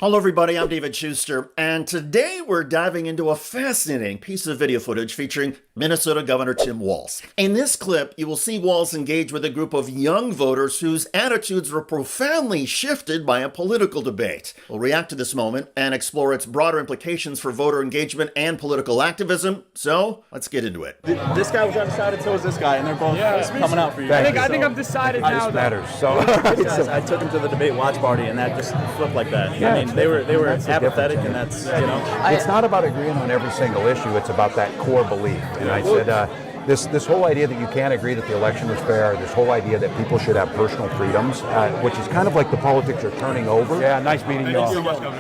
Hello everybody, I'm David Schuster, and today we're diving into a fascinating piece of video footage featuring Minnesota Governor Tim Walz. In this clip, you will see Walz engage with a group of young voters whose attitudes were profoundly shifted by a political debate. We'll react to this moment and explore its broader implications for voter engagement and political activism, so let's get into it. This guy was undecided, so was this guy, and they're both coming out for you. I think I'm decided now. Matters. So I took him to the debate watch party, and that just flipped like that. Yeah, I mean, they were apathetic, and that's, it's not about agreeing on every single issue. It's about that core belief. And I said, this whole idea that you can't agree that the election was fair, this whole idea that people should have personal freedoms, which is kind of like the politics are turning over. Yeah, nice meeting you all.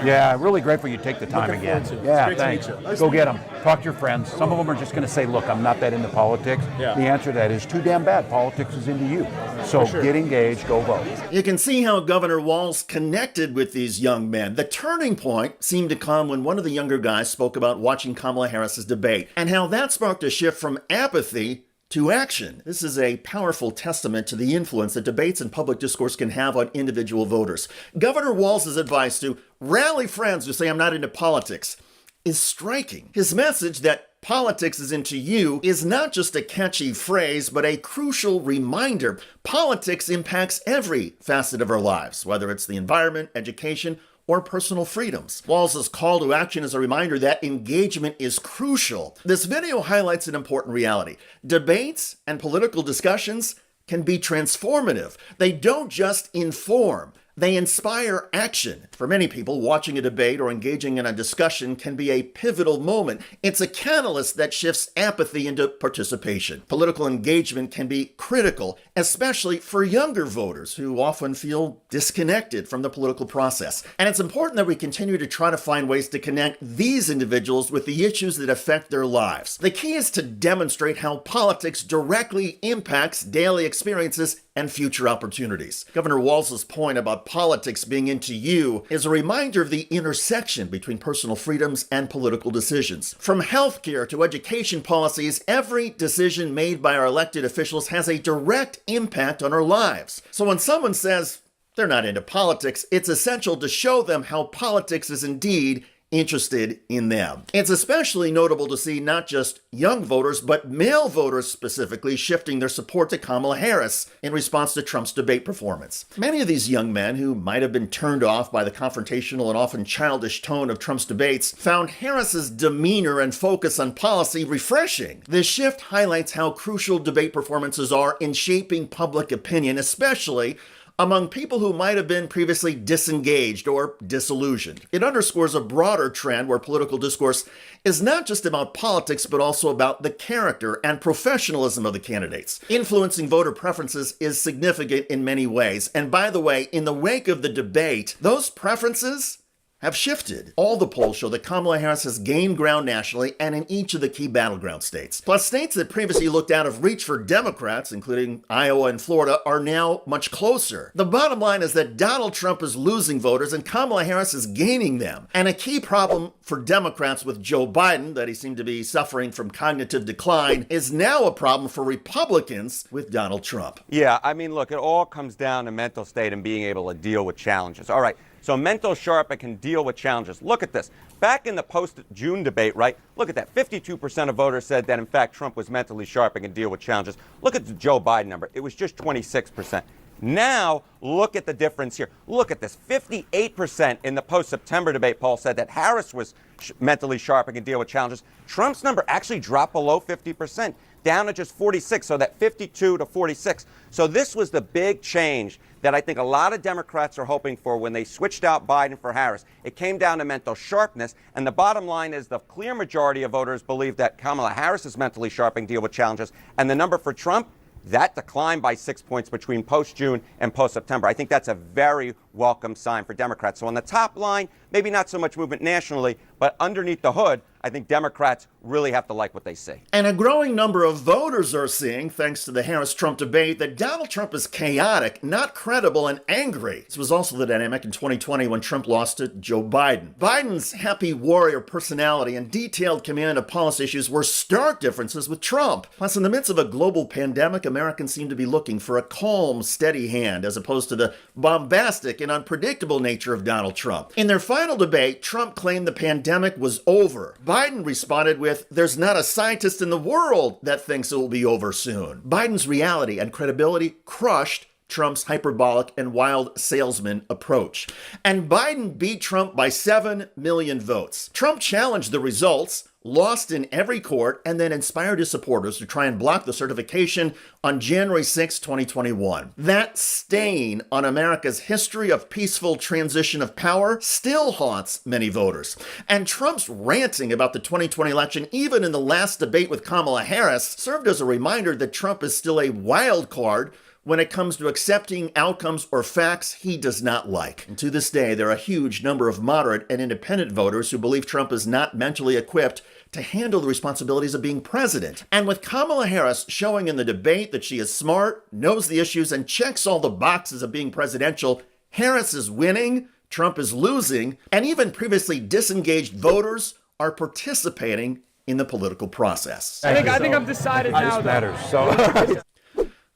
Yeah, really grateful you take the time again. Yeah, thanks. Go get them. Talk to your friends. Some of them are just going to say, look, I'm not that into politics. Yeah. The answer to that is too damn bad. Politics is into you. So get engaged, go vote. You can see how Governor Walz connected with these young men. The turning point seemed to come when one of the younger guys spoke about watching Kamala Harris's debate and how that sparked a shift from apathy to action. This is a powerful testament to the influence that debates and public discourse can have on individual voters. Governor Walz's advice to rally friends who say I'm not into politics is striking. His message that politics is into you is not just a catchy phrase, but a crucial reminder. Politics impacts every facet of our lives, whether it's the environment, education, or personal freedoms. Walz's call to action is a reminder that engagement is crucial. This video highlights an important reality. Debates and political discussions can be transformative. They don't just inform. They inspire action. For many people, watching a debate or engaging in a discussion can be a pivotal moment. It's a catalyst that shifts apathy into participation. Political engagement can be critical, especially for younger voters who often feel disconnected from the political process. And it's important that we continue to try to find ways to connect these individuals with the issues that affect their lives. The key is to demonstrate how politics directly impacts daily experiences and future opportunities. Governor Walz's point about politics being into you is a reminder of the intersection between personal freedoms and political decisions. From healthcare to education policies, every decision made by our elected officials has a direct impact on our lives. So when someone says they're not into politics, it's essential to show them how politics is indeed interested in them. It's especially notable to see not just young voters, but male voters specifically shifting their support to Kamala Harris in response to Trump's debate performance. Many of these young men who might have been turned off by the confrontational and often childish tone of Trump's debates found Harris's demeanor and focus on policy refreshing. This shift highlights how crucial debate performances are in shaping public opinion, especially among people who might have been previously disengaged or disillusioned. It underscores a broader trend where political discourse is not just about politics, but also about the character and professionalism of the candidates. Influencing voter preferences is significant in many ways. And by the way, in the wake of the debate, those preferences have shifted. All the polls show that Kamala Harris has gained ground nationally and in each of the key battleground states. Plus, states that previously looked out of reach for Democrats, including Iowa and Florida, are now much closer. The bottom line is that Donald Trump is losing voters and Kamala Harris is gaining them. And a key problem for Democrats with Joe Biden, that he seemed to be suffering from cognitive decline, is now a problem for Republicans with Donald Trump. Yeah, I mean, look, it all comes down to mental state and being able to deal with challenges. All right. So mental sharp and can deal with challenges. Look at this. Back in the post-June debate, right? Look at that. 52% of voters said that, in fact, Trump was mentally sharp and can deal with challenges. Look at the Joe Biden number. It was just 26%. Now, look at the difference here. Look at this. 58% in the post-September debate poll said that Harris was mentally sharp and can deal with challenges. Trump's number actually dropped below 50%, down to just 46, so that 52 to 46. So this was the big change that I think a lot of Democrats are hoping for when they switched out Biden for Harris. It came down to mental sharpness, and the bottom line is the clear majority of voters believe that Kamala Harris is mentally sharp and deal with challenges, and the number for Trump, that declined by 6 points between post-June and post-September. I think that's a very welcome sign for Democrats. So on the top line, maybe not so much movement nationally, but underneath the hood, I think Democrats really have to like what they see. And a growing number of voters are seeing, thanks to the Harris-Trump debate, that Donald Trump is chaotic, not credible, and angry. This was also the dynamic in 2020 when Trump lost to Joe Biden. Biden's happy warrior personality and detailed command of policy issues were stark differences with Trump. Plus, in the midst of a global pandemic, Americans seem to be looking for a calm, steady hand, as opposed to the bombastic and unpredictable nature of Donald Trump. In their final debate, Trump claimed the pandemic was over. Biden responded with, "There's not a scientist in the world that thinks it will be over soon." Biden's reality and credibility crushed Trump's hyperbolic and wild salesman approach. And Biden beat Trump by 7 million votes. Trump challenged the results, lost in every court, and then inspired his supporters to try and block the certification on January 6, 2021. That stain on America's history of peaceful transition of power still haunts many voters. And Trump's ranting about the 2020 election, even in the last debate with Kamala Harris, served as a reminder that Trump is still a wild card when it comes to accepting outcomes or facts he does not like. And to this day, there are a huge number of moderate and independent voters who believe Trump is not mentally equipped to handle the responsibilities of being president. And with Kamala Harris showing in the debate that she is smart, knows the issues, and checks all the boxes of being presidential, Harris is winning, Trump is losing, and even previously disengaged voters are participating in the political process. I think I've decided now that matters. So.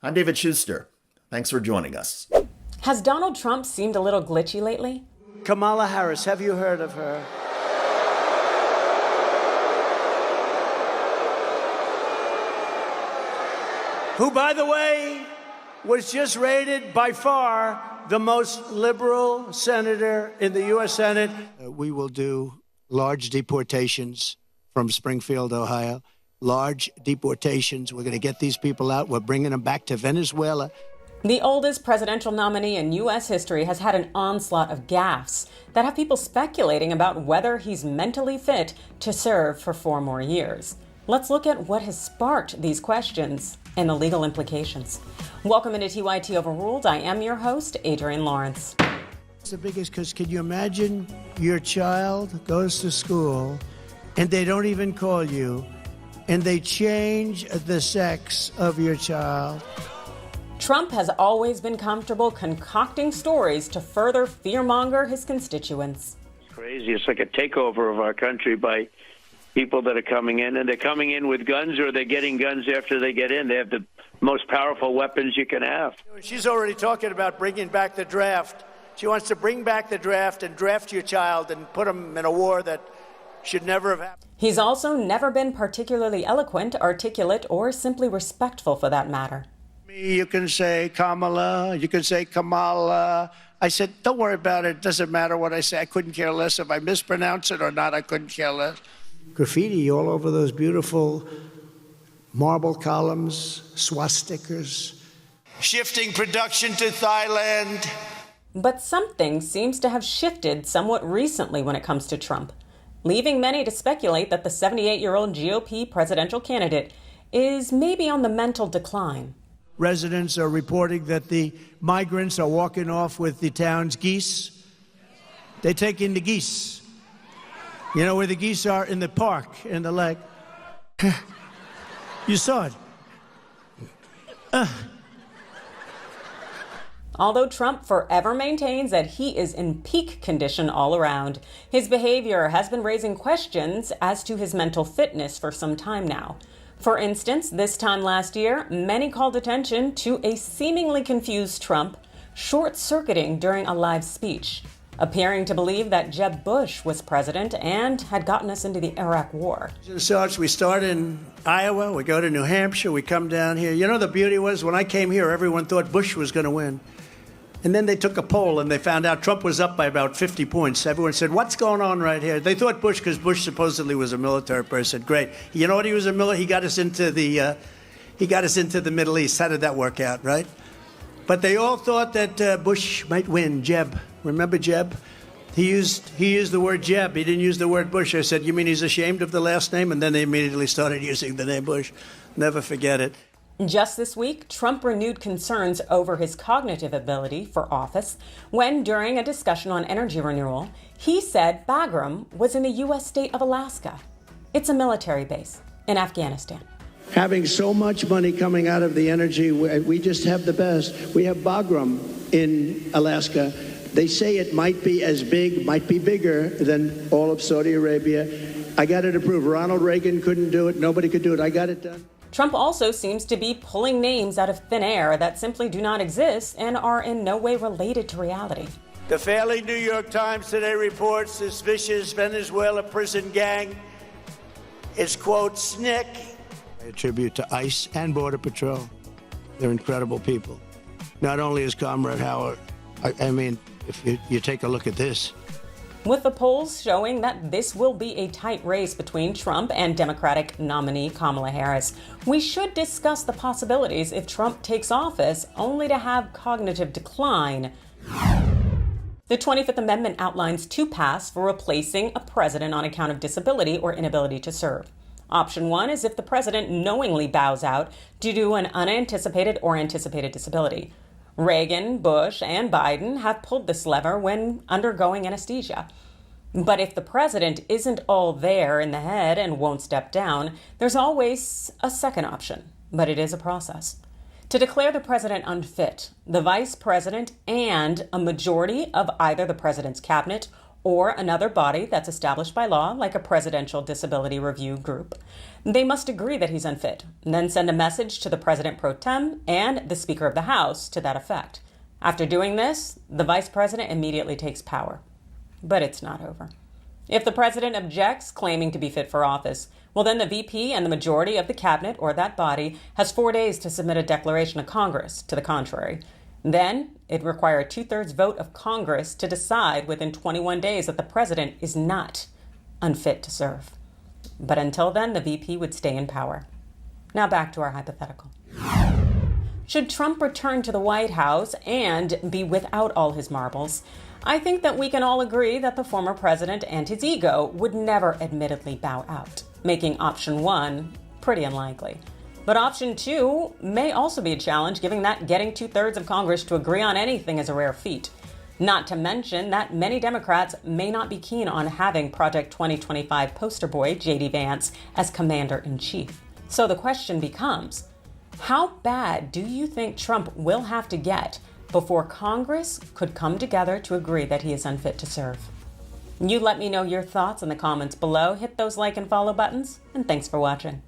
I'm David Schuster. Thanks for joining us. Has Donald Trump seemed a little glitchy lately? Kamala Harris, have you heard of her? Who, by the way, was just rated by far the most liberal senator in the U.S. Senate. We will do large deportations from Springfield, Ohio. Large deportations. We're going to get these people out. We're bringing them back to Venezuela. The oldest presidential nominee in U.S. history has had an onslaught of gaffes that have people speculating about whether he's mentally fit to serve for 4 more years. Let's look at what has sparked these questions and the legal implications. Welcome into TYT Overruled. I am your host, Adrienne Lawrence. It's the biggest, because can you imagine your child goes to school and they don't even call you, and they change the sex of your child? Trump has always been comfortable concocting stories to further fearmonger his constituents. Crazy. It's like a takeover of our country by people that are coming in, and they're coming in with guns, or they're getting guns after they get in. They have the most powerful weapons you can have. She's already talking about bringing back the draft. She wants to bring back the draft and draft your child and put them in a war that should never have happened. He's also never been particularly eloquent, articulate, or simply respectful for that matter. You can say Kamala, you can say Kamala. I said, don't worry about it. It doesn't matter what I say. I couldn't care less if I mispronounce it or not. I couldn't care less. Graffiti all over those beautiful marble columns, swastikas. Shifting production to Thailand. But something seems to have shifted somewhat recently when it comes to Trump, leaving many to speculate that the 78-year-old GOP presidential candidate is maybe on the mental decline. Residents are reporting that the migrants are walking off with the town's geese. They take in the geese. You know where the geese are? In the park, in the lake. You saw it. Although Trump forever maintains that he is in peak condition all around, his behavior has been raising questions as to his mental fitness for some time now. For instance, this time last year, many called attention to a seemingly confused Trump short-circuiting during a live speech, appearing to believe that Jeb Bush was president and had gotten us into the Iraq War. So we start in Iowa, we go to New Hampshire, we come down here. You know, the beauty was when I came here, everyone thought Bush was going to win. And then they took a poll and they found out Trump was up by about 50 points. Everyone said, what's going on right here? They thought Bush, because Bush supposedly was a military person. Great. You know what? He was a military. He got us into the Middle East. How did that work out, right? But they all thought that Bush might win. Jeb. Remember Jeb? He used the word Jeb. He didn't use the word Bush. I said, you mean he's ashamed of the last name? And then they immediately started using the name Bush. Never forget it. Just this week, Trump renewed concerns over his cognitive ability for office when, during a discussion on energy renewal, he said Bagram was in the U.S. state of Alaska. It's a military base in Afghanistan. Having so much money coming out of the energy, we just have the best. We have Bagram in Alaska. They say it might be as big, might be bigger than all of Saudi Arabia. I got it approved. Ronald Reagan couldn't do it. Nobody could do it. I got it done. Trump also seems to be pulling names out of thin air that simply do not exist and are in no way related to reality. The failing New York Times today reports this vicious Venezuela prison gang is, quote, SNCC. I attribute to ICE and Border Patrol. They're incredible people. Not only is Comrade Howard, I mean, if you take a look at this. With the polls showing that this will be a tight race between Trump and Democratic nominee Kamala Harris, we should discuss the possibilities if Trump takes office only to have cognitive decline. The 25th Amendment outlines 2 paths for replacing a president on account of disability or inability to serve. Option 1 is if the president knowingly bows out due to an unanticipated or anticipated disability. Reagan, Bush, and Biden have pulled this lever when undergoing anesthesia. But if the president isn't all there in the head and won't step down, there's always a second option, but it is a process. To declare the president unfit, the vice president and a majority of either the president's cabinet or another body that's established by law, like a presidential disability review group, they must agree that he's unfit, and then send a message to the president pro tem and the Speaker of the House to that effect. After doing this, the vice president immediately takes power. But it's not over. If the president objects, claiming to be fit for office, well, then the VP and the majority of the cabinet or that body has 4 days to submit a declaration to Congress to the contrary. Then it requires a 2/3 vote of Congress to decide within 21 days that the president is not unfit to serve. But until then, the VP would stay in power. Now back to our hypothetical. Should Trump return to the White House and be without all his marbles, I think that we can all agree that the former president and his ego would never admittedly bow out, making option 1 pretty unlikely. But option 2 may also be a challenge, given that getting 2/3 of Congress to agree on anything is a rare feat. Not to mention that many Democrats may not be keen on having Project 2025 poster boy J.D. Vance as commander-in-chief. So the question becomes, how bad do you think Trump will have to get before Congress could come together to agree that he is unfit to serve? You let me know your thoughts in the comments below. Hit those like and follow buttons, and thanks for watching.